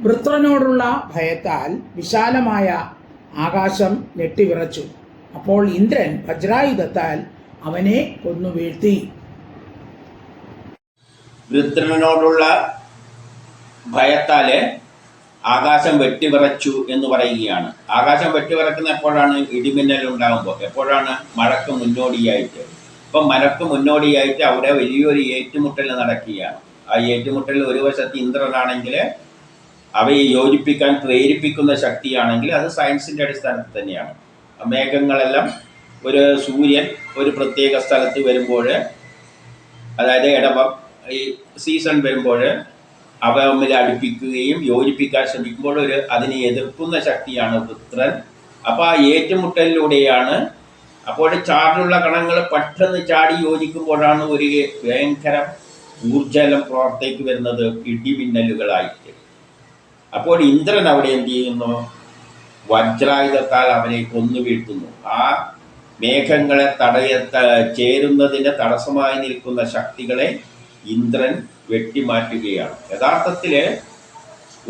വൃത്രനോടുള്ള ഭയത്താൽ വിശാലമായ ആകാശം ഞെട്ടിവിറച്ചു. അപ്പോൾ ഇന്ദ്രൻ വജ്രായുധത്താൽ അവനെ കൊന്നു വീഴ്ത്തി. വൃത്രനോടുള്ള ഭയത്താല് ആകാശം വെട്ടിവിറച്ചു എന്ന് പറയുകയാണ്. ആകാശം വെട്ടിവിറക്കുന്ന എപ്പോഴാണ്? ഇടിമിന്നൽ ഉണ്ടാകുമ്പോൾ. എപ്പോഴാണ്? മഴക്ക് മുന്നോടിയായിട്ട്. ഇപ്പം മഴക്ക് മുന്നോടിയായിട്ട് അവിടെ വലിയൊരു ഏറ്റുമുട്ടൽ നടക്കുകയാണ്. ആ ഏറ്റുമുട്ടലിൽ ഒരു വശത്ത് ഇന്ദ്രനാണെങ്കിൽ അവയെ യോജിപ്പിക്കാൻ പ്രേരിപ്പിക്കുന്ന ശക്തിയാണെങ്കിൽ അത് സയൻസിൻ്റെ അടിസ്ഥാനത്തിൽ തന്നെയാണ്. മേഘങ്ങളെല്ലാം സൂര്യൻ ഒരു പ്രത്യേക സ്ഥലത്ത് വരുമ്പോൾ, അതായത് ഈ സീസൺ വരുമ്പോൾ അവ തമ്മിൽ അടുപ്പിക്കുകയും യോജിപ്പിക്കാൻ ശ്രമിക്കുമ്പോൾ അതിനെ എതിർക്കുന്ന ശക്തിയാണ് വൃത്രൻ. അപ്പോൾ ആ ഏറ്റുമുട്ടലിലൂടെയാണ്, അപ്പോൾ ചാടിലുള്ള കണങ്ങൾ പെട്ടെന്ന് ചാടി യോജിക്കുമ്പോഴാണ് ഒരു ഭയങ്കര ഊർജ്ജലം പുറത്തേക്ക് വരുന്നത്, ഇടിമിന്നലുകളായിട്ട്. അപ്പോൾ ഇന്ദ്രൻ അവിടെ എന്ത് ചെയ്യുന്നു? വജ്രായുധത്താൽ അവരെ കൊന്നു വീഴ്ത്തുന്നു. ആ മേഘങ്ങളെ ചേരുന്നതിന് തടസ്സമായി നിൽക്കുന്ന ശക്തികളെ ഇന്ദ്രൻ വെട്ടിമാറ്റുകയാണ്. യഥാർത്ഥത്തിൽ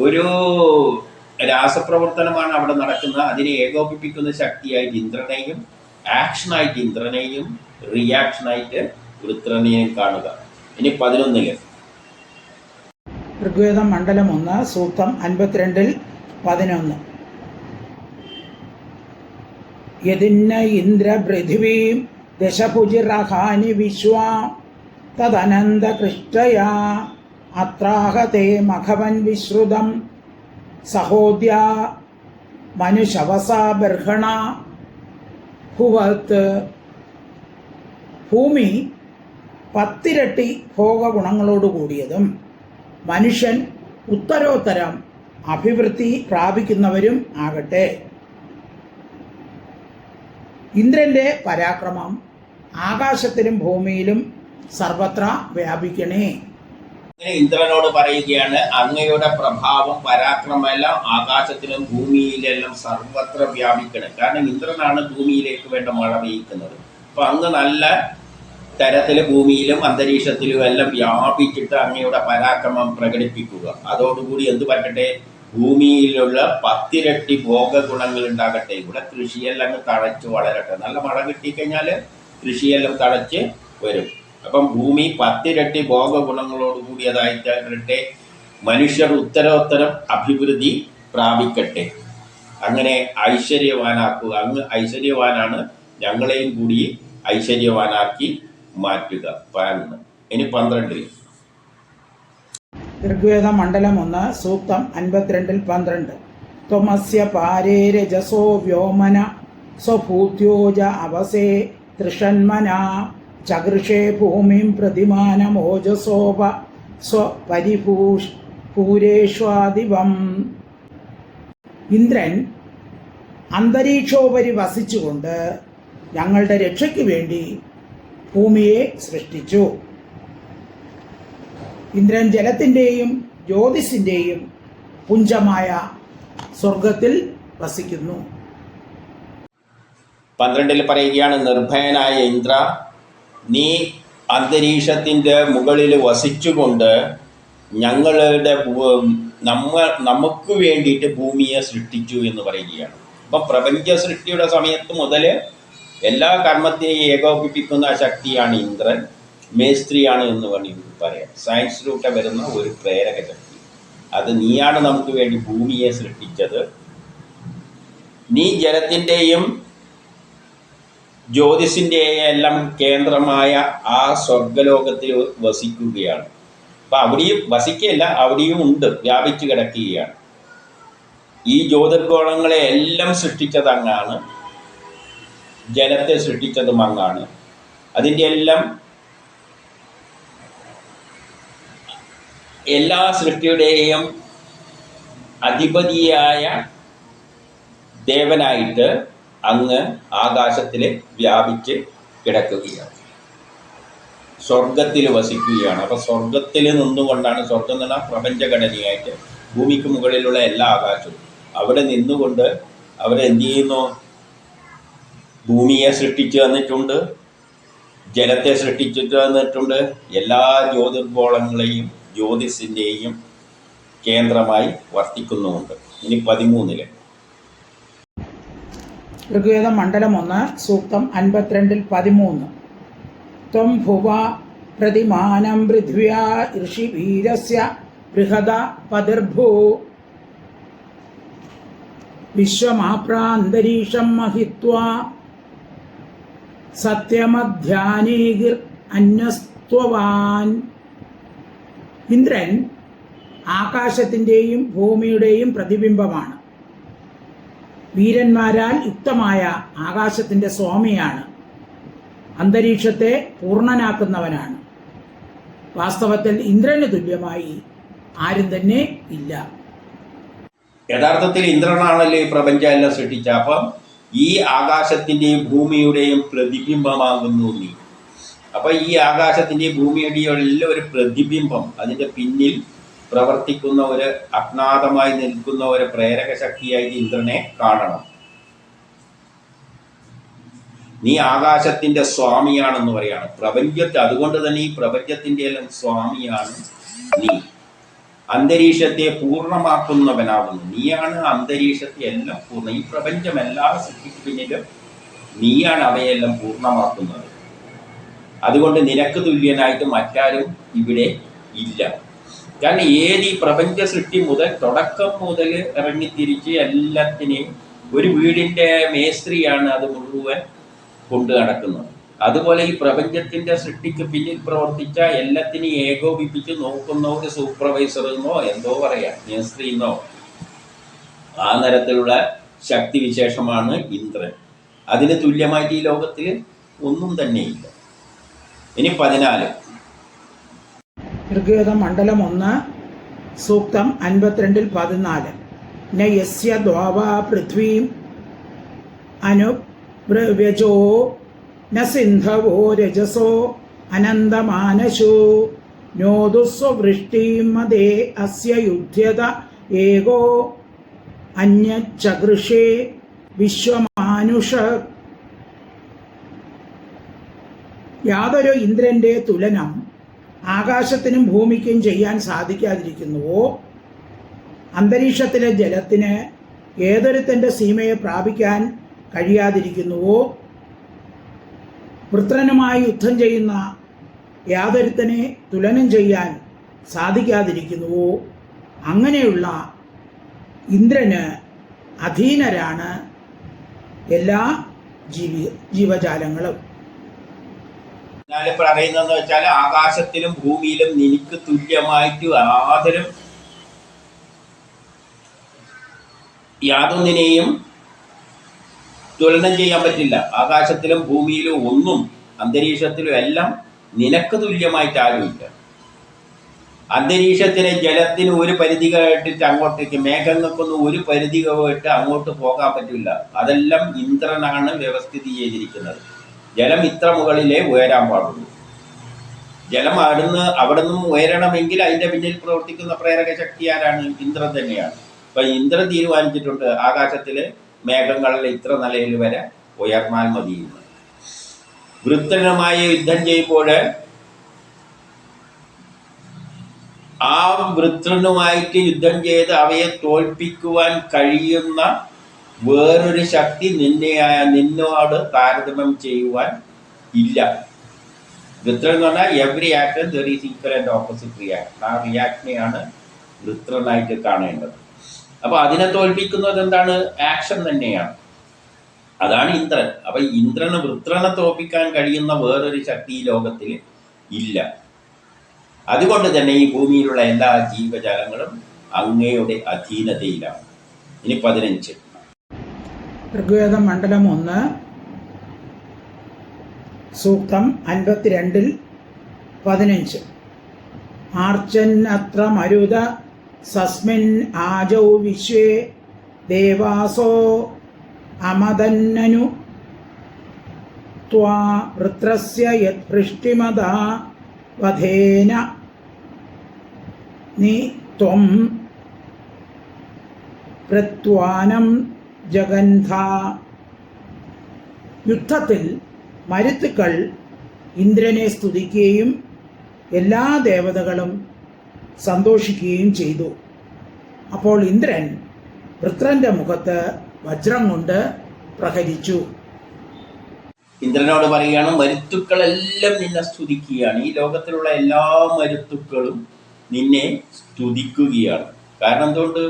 ഒരു രാസപ്രവർത്തനമാണ് അവിടെ നടക്കുന്നത്. അതിനെ ഏകോപിപ്പിക്കുന്ന ശക്തിയായിട്ട് ഇന്ദ്രനെയും, ആക്ഷനായിട്ട് ഇന്ദ്രനെയും, റിയാക്ഷനായിട്ട് വൃത്രനെയും കാണുക. ഇനി 11. ഋഗ്വേദം മണ്ഡലം 1 സൂക്തം 52 11. യദിന്ന ഇന്ദ്ര പൃഥിവീം ദശഭുജിരഹാനി വിശ്വാ തദനന്തകൃഷ്ടയാ അത്രാഹതേ മഘവൻ വിശ്രുതം സഹോദ്യ മനുഷവസാ ബർഹണ ഭുവത്. ഭൂമി 10 ഇരട്ടി ഭോഗഗുണങ്ങളോട് കൂടിയതും മനുഷ്യൻ ഉത്തരോത്തരം അഭിവൃദ്ധി പ്രാപിക്കുന്നവരും ആകട്ടെ. ഇന്ദ്രന്റെ പരാക്രമം ആകാശത്തിലും ഭൂമിയിലും സർവത്ര വ്യാപിക്കണേ. ഇന്ദ്രനോട് പറയുകയാണ്, അങ്ങയുടെ പ്രഭാവം പരാക്രമെല്ലാം ആകാശത്തിലും ഭൂമിയിലെല്ലാം സർവത്ര വ്യാപിക്കണം. കാരണം ഇന്ദ്രനാണ് ഭൂമിയിലേക്ക് വേണ്ട മഴ പെയ്യിക്കുന്നത്. അപ്പൊ അങ്ങ് നല്ല തരത്തിൽ ഭൂമിയിലും അന്തരീക്ഷത്തിലും എല്ലാം വ്യാപിച്ചിട്ട് അങ്ങയുടെ പരാക്രമം പ്രകടിപ്പിക്കുക. അതോടുകൂടി എന്ത് പറ്റട്ടെ, ഭൂമിയിലുള്ള 10 ഇരട്ടി ഭോഗഗുണങ്ങൾ ഉണ്ടാകട്ടെ. ഇവിടെ കൃഷിയെല്ലാം അങ്ങ് തഴച്ച് വളരട്ടെ. നല്ല മഴ കിട്ടിക്കഴിഞ്ഞാൽ കൃഷിയെല്ലാം തഴച്ച് വരും. അപ്പം ഭൂമി 10 ഇരട്ടി ഭോഗഗുണങ്ങളോട് കൂടിയതായിട്ടെ. മനുഷ്യർ ഉത്തരോത്തരം അഭിവൃദ്ധി പ്രാപിക്കട്ടെ. അങ്ങനെ ഐശ്വര്യവാനാക്കുക. അങ്ങ് ഐശ്വര്യവാനാണ്, ഞങ്ങളെയും കൂടി ഐശ്വര്യവാനാക്കി മാറ്റുക. 11. ഇനി 12. ഋഗ്വേദ മണ്ഡലം 1 സൂക്തം 52-12. ത്വമസ്യ പാരേ രജസോ വ്യോമന സ്വഭൂത്യോജ അവസേ തൃഷന്മന ചകൃഷേ ഭൂമിം പ്രതിമാനമോജസോപ സ്വപരിഭൂരേഷ്വാദിവം. ഇന്ദ്രൻ അന്തരീക്ഷോപരി വസിച്ചുകൊണ്ട് ഞങ്ങളുടെ രക്ഷയ്ക്ക് വേണ്ടി ഭൂമിയെ സൃഷ്ടിച്ചു. ഇന്ദ്രൻ ജലത്തിൻ്റെയും ജ്യോതിസിൻ്റെയും പുഞ്ചമായ സ്വർഗത്തിൽ വസിക്കുന്നു. 12 പറയുകയാണ്, നിർഭയനായ ഇന്ദ്ര, നീ അന്തരീക്ഷത്തിൻ്റെ മുകളിൽ വസിച്ചുകൊണ്ട് നമുക്ക് വേണ്ടിയിട്ട് ഭൂമിയെ സൃഷ്ടിച്ചു എന്ന് പറയുകയാണ്. അപ്പം പ്രപഞ്ച സൃഷ്ടിയുടെ സമയത്ത് മുതൽ എല്ലാ കർമ്മത്തെയും ഏകോപിപ്പിക്കുന്ന ശക്തിയാണ് ഇന്ദ്രൻ. മേസ്ത്രിയാണ് എന്ന് പറയാം. സയൻസിലൂടെ വരുന്ന ഒരു പ്രേരക ശക്തി. അത് നീയാണ് നമുക്ക് വേണ്ടി ഭൂമിയെ സൃഷ്ടിച്ചത്. നീ ജലത്തിൻ്റെയും ജ്യോതിസിൻ്റെയും എല്ലാം കേന്ദ്രമായ ആ സ്വർഗലോകത്തിൽ വസിക്കുകയാണ്. അപ്പം അവിടെയും വസിക്കുകയല്ല, അവിടെയും ഉണ്ട്, വ്യാപിച്ചു കിടക്കുകയാണ്. ഈ ജ്യോതിർഗോളങ്ങളെ എല്ലാം സൃഷ്ടിച്ചത് അങ്ങാണ്. ജലത്തെ സൃഷ്ടിച്ചതും അങ്ങാണ്. അതിൻ്റെ എല്ലാം എല്ലാ സൃഷ്ടിയുടെയും അധിപതിയായ ദേവനായിട്ട് അങ്ങ് ആകാശത്തിൽ വ്യാപിച്ച് കിടക്കുകയാണ്, സ്വർഗത്തിൽ വസിക്കുകയാണ്. അപ്പം സ്വർഗത്തിൽ നിന്നുകൊണ്ടാണ്, സ്വർഗം എന്ന് പറഞ്ഞാൽ പ്രപഞ്ചഘടനയായിട്ട് ഭൂമിക്ക് മുകളിലുള്ള എല്ലാ ആകാശവും, അവിടെ നിന്നുകൊണ്ട് അവരെന്ത് ചെയ്യുന്നു? ഭൂമിയെ സൃഷ്ടിച്ചു തന്നിട്ടുണ്ട്, ജലത്തെ സൃഷ്ടിച്ചിട്ട് തന്നിട്ടുണ്ട്, എല്ലാ ജ്യോതിർഗോളങ്ങളെയും ജ്യോതിസിൻ്റെയും കേന്ദ്രമായി വർത്തിക്കുന്നുമുണ്ട്. ഇനി 13. ഋഗ്വേദ മണ്ഡലം 1 സൂക്തം 52-13. ത്വം ഭുവ പ്രതിമാനം പൃഥ്വ്യാ ഋഷിവീരസ്യ ബൃഹദ പതിർഭൂ വിശ്വമാപ്രാന്തരീക്ഷം മഹിത്വാ സത്യമധ്യാനീകിർ അന്യസ്ത്വവാൻ. ഇന്ദ്രൻ ആകാശത്തിൻ്റെയും ഭൂമിയുടെയും പ്രതിബിംബമാണ്. വീരന്മാരാൽ യുക്തമായ ആകാശത്തിൻ്റെ സ്വാമിയാണ്. അന്തരീക്ഷത്തെ പൂർണ്ണനാക്കുന്നവനാണ്. വാസ്തവത്തിൽ ഇന്ദ്രന് തുല്യമായി ആരും തന്നെ ഇല്ല. യഥാർത്ഥത്തിൽ ഇന്ദ്രനാണല്ലോ ഈ പ്രപഞ്ചം എല്ലാം സൃഷ്ടിച്ച. അപ്പം ഈ ആകാശത്തിൻ്റെയും ഭൂമിയുടെയും പ്രതിബിംബമാകുന്നു നീ. അപ്പം ഈ ആകാശത്തിൻ്റെയും ഭൂമിയുടെയും എല്ലാം ഒരു പ്രതിബിംബം, അതിൻ്റെ പിന്നിൽ പ്രവർത്തിക്കുന്ന ഒരു അജ്ഞാതമായി നിൽക്കുന്ന ഒരു പ്രേരക ശക്തിയായിട്ട് ഇന്ദ്രനെ കാണണം. നീ ആകാശത്തിൻ്റെ സ്വാമിയാണെന്ന് പറയാണ്. അതുകൊണ്ട് തന്നെ ഈ പ്രപഞ്ചത്തിൻ്റെ എല്ലാം സ്വാമിയാണ് നീ. അന്തരീക്ഷത്തെ പൂർണ്ണമാക്കുന്നവനാകുന്നു നീയാണ്. അന്തരീക്ഷത്തെ എല്ലാം പൂർണ്ണ, ഈ പ്രപഞ്ചം എല്ലാ സൃഷ്ടിക്ക് പിന്നിലും നീയാണ് അവയെല്ലാം പൂർണ്ണമാക്കുന്നത്. അതുകൊണ്ട് നിനക്ക് തുല്യനായിട്ട് മറ്റാരും ഇവിടെ ഇല്ല. കാരണം ഈ പ്രപഞ്ച സൃഷ്ടി മുതൽ, തുടക്കം മുതൽ ഇറങ്ങിത്തിരിച്ച് എല്ലാത്തിനെയും ഒരു വീടിൻ്റെ മേസ്ത്രിയാണ് അത് മുഴുവൻ കൊണ്ടു നടക്കുന്നത്. അതുപോലെ ഈ പ്രപഞ്ചത്തിൻ്റെ സൃഷ്ടിക്ക് പിന്നിൽ പ്രവർത്തിച്ച എല്ലാത്തിനെയും ഏകോപിപ്പിച്ച് നോക്കുന്ന ഒരു സൂപ്പർവൈസർ എന്നോ എന്തോ പറയാം, മേസ്ത്രി എന്നോ, ആ തരത്തിലുള്ള ശക്തിവിശേഷമാണ് ഇന്ദ്രൻ. അതിന് തുല്യമായിട്ട് ഈ ലോകത്തിൽ ഒന്നും തന്നെയില്ല. ഇനി 14. ഋഗ്വേദം മണ്ഡലം 1 സൂക്തം 52-14. ന യസ്യ ദ്വാവാ പൃഥ്വീം അനുവ്രവ്യജോ ന സിന്ധവോ രജസോ അനന്തമാനശോ നോദുസ്വവൃഷ്ടിം മദേ അസ്യ യുധ്യത ഏകോ അന്യചകൃഷേ വിശ്വമാനുഷ. യാതൊരു ഇന്ദ്രന്റെ തുലനം ആകാശത്തിനും ഭൂമിക്കും ചെയ്യാൻ സാധിക്കാതിരിക്കുന്നുവോ, അന്തരീക്ഷത്തിലെ ജലത്തിന് ഏതൊരുത്തൻ്റെ സീമയെ പ്രാപിക്കാൻ കഴിയാതിരിക്കുന്നുവോ, വൃത്രനുമായി യുദ്ധം ചെയ്യുന്ന യാതൊരുത്തനെ തുലനം ചെയ്യാൻ സാധിക്കാതിരിക്കുന്നുവോ, അങ്ങനെയുള്ള ഇന്ദ്രന് അധീനരാണ് എല്ലാ ജീവജാലങ്ങളും. പറയുന്നതെന്ന് വെച്ചാൽ ആകാശത്തിലും ഭൂമിയിലും നിനക്ക് തുല്യമായിട്ട് യാതൊന്നിനെയും തുലനം ചെയ്യാൻ പറ്റില്ല. ആകാശത്തിലും ഭൂമിയിലും ഒന്നും അന്തരീക്ഷത്തിലും എല്ലാം നിനക്ക് തുല്യമായിട്ട് ആരുമില്ല. അന്തരീക്ഷത്തിന് ജലത്തിന് ഒരു പരിധി കേട്ടിട്ട് അങ്ങോട്ടേക്ക്, മേഘങ്ങൾക്കൊന്നും ഒരു പരിധി കേട്ട് അങ്ങോട്ട് പോകാൻ പറ്റില്ല. അതെല്ലാം ഇന്ദ്രനാണ് വ്യവസ്ഥിതി ചെയ്തിരിക്കുന്നത്. ജലം ഇത്ര മുകളിലേ ഉയരാൻ പാടുള്ളൂ. ജലം അവിടെ നിന്നും ഉയരണമെങ്കിൽ അതിൻ്റെ പിന്നിൽ പ്രവർത്തിക്കുന്ന പ്രേരക ശക്തി ആരാണ്? ഇന്ദ്രൻ തന്നെയാണ്. അപ്പം ഇന്ദ്രൻ തീരുമാനിച്ചിട്ടുണ്ട് ആകാശത്തിൽ മേഘങ്ങളിൽ ഇത്ര നിലയിൽ വരെ ഉയർന്നാൽ മതിയെന്ന്. വൃത്രനുമായി യുദ്ധം ചെയ്യുമ്പോൾ ആ വൃത്രനുമായിട്ട് യുദ്ധം ചെയ്ത് അവയെ തോൽപ്പിക്കുവാൻ കഴിയുന്ന വേറൊരു ശക്തി നിന്നോട് താരതമ്യം ചെയ്യുവാൻ ഇല്ല. വൃത്രൻ എന്ന് പറഞ്ഞാൽ every action there is equal and opposite reaction. ആ റിയാക്ഷനെയാണ് വൃത്രനായിട്ട് കാണേണ്ടത്. അപ്പോൾ അതിനെ തോൽപ്പിക്കുന്നത് എന്താണ്? ആക്ഷൻ തന്നെയാണ്. അതാണ് ഇന്ദ്രൻ. അപ്പം വൃത്രനെ തോൽപ്പിക്കാൻ കഴിയുന്ന വേറൊരു ശക്തി ഈ ലോകത്തിൽ ഇല്ല. അതുകൊണ്ട് തന്നെ ഈ ഭൂമിയിലുള്ള എല്ലാ ജീവജാലങ്ങളും അങ്ങയുടെ അധീനതയിലാണ്. ഇനി 15. ഋഗ്വേദം മണ്ഡലം 1 സൂക്തം 52-15. ആർച്ചൻ അത്ര മരുത സസ്മിൻ ആജൗ വിശ്വേ ദേവാസോ അമദന്നനു ത്വാ വൃത്രസ്യ യത് വൃഷ്ടിമതാ വധേന നി ത്വം പ്രത്വാനം ജഗന്ധ. യുദ്ധത്തിൽ മരുത്തുക്കൾ ഇന്ദ്രനെ സ്തുതിക്കുകയും എല്ലാ ദേവതകളും സന്തോഷിക്കുകയും ചെയ്തു. അപ്പോൾ ഇന്ദ്രൻ വൃത്രന്റെ മുഖത്ത് വജ്രം കൊണ്ട് പ്രഹരിച്ചു. ഇന്ദ്രനോട് പറയുകയാണ്, മരുത്തുക്കളെല്ലാം നിന്നെ സ്തുതിക്കുകയാണ്. ഈ ലോകത്തിലുള്ള എല്ലാ മരുത്തുക്കളും നിന്നെ സ്തുതിക്കുകയാണ്. കാരണം എന്തുകൊണ്ട്?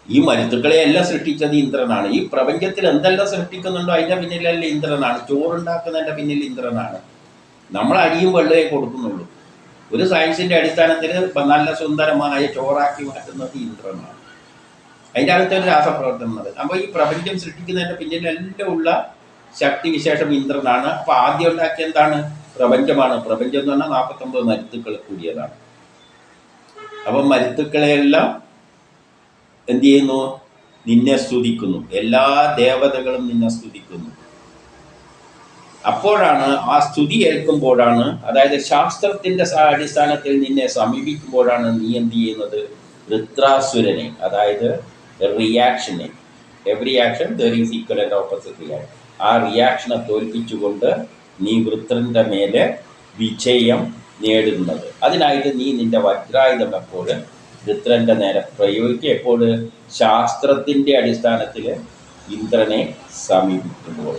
ഈ മരുത്തുക്കളെ എല്ലാം സൃഷ്ടിച്ചത് ഇന്ദ്രനാണ്. ഈ പ്രപഞ്ചത്തിൽ എന്തെല്ലാം സൃഷ്ടിക്കുന്നുണ്ടോ അതിൻ്റെ പിന്നിലല്ല ഇന്ദ്രനാണ്. ചോറുണ്ടാക്കുന്നതിൻ്റെ പിന്നിൽ ഇന്ദ്രനാണ്. നമ്മൾ അരിയും വെള്ളമേ കൊടുക്കുന്നുള്ളൂ. ഒരു സയൻസിൻ്റെ അടിസ്ഥാനത്തിൽ നല്ല സുന്ദരമായ ചോറാക്കി മാറ്റുന്നത് ഇന്ദ്രനാണ്. അതിൻ്റെ അകത്തൊരു രാസപ്രവർത്തനം നടക്കും. അപ്പോൾ ഈ പ്രപഞ്ചം സൃഷ്ടിക്കുന്നതിൻ്റെ പിന്നിലെല്ലാം ഉള്ള ശക്തി വിശേഷം ഇന്ദ്രനാണ്. അപ്പോൾ ആദ്യം ഉണ്ടാക്കിയ എന്താണ്? പ്രപഞ്ചമാണ്. പ്രപഞ്ചം എന്ന് പറഞ്ഞാൽ 49 മരുത്തുക്കൾ കൂടിയതാണ്. അപ്പം മരുത്തുക്കളെയെല്ലാം എന്ത് ചെയ്യുന്നു? നിന്നെ സ്തുതിക്കുന്നു. എല്ലാ ദേവതകളും നിന്നെ സ്തുതിക്കുന്നു. അപ്പോഴാണ് ആ സ്തുതി ഏൽക്കുമ്പോഴാണ്, അതായത് ശാസ്ത്രത്തിൻ്റെ അടിസ്ഥാനത്തിൽ നിന്നെ സമീപിക്കുമ്പോഴാണ് നീ എന്ത് ചെയ്യുന്നത്? വൃത്രാസുരനെ, അതായത് റിയാക്ഷനെ, every action there is equal and opposite reaction, ആ റിയാക്ഷനെ തോൽപ്പിച്ചുകൊണ്ട് നീ വൃത്രൻ്റെ മേലെ വിജയം നേടുന്നത്. അതിനായിട്ട് നീ നിന്റെ വജ്രായുധം എപ്പോൾ വൃത്രൻ്റെ നേരെ പ്രയോഗിക്കുക. എപ്പോൾ? ശാസ്ത്രത്തിൻ്റെ അടിസ്ഥാനത്തിൽ ഇന്ദ്രനെ സമീപിക്കുമ്പോൾ.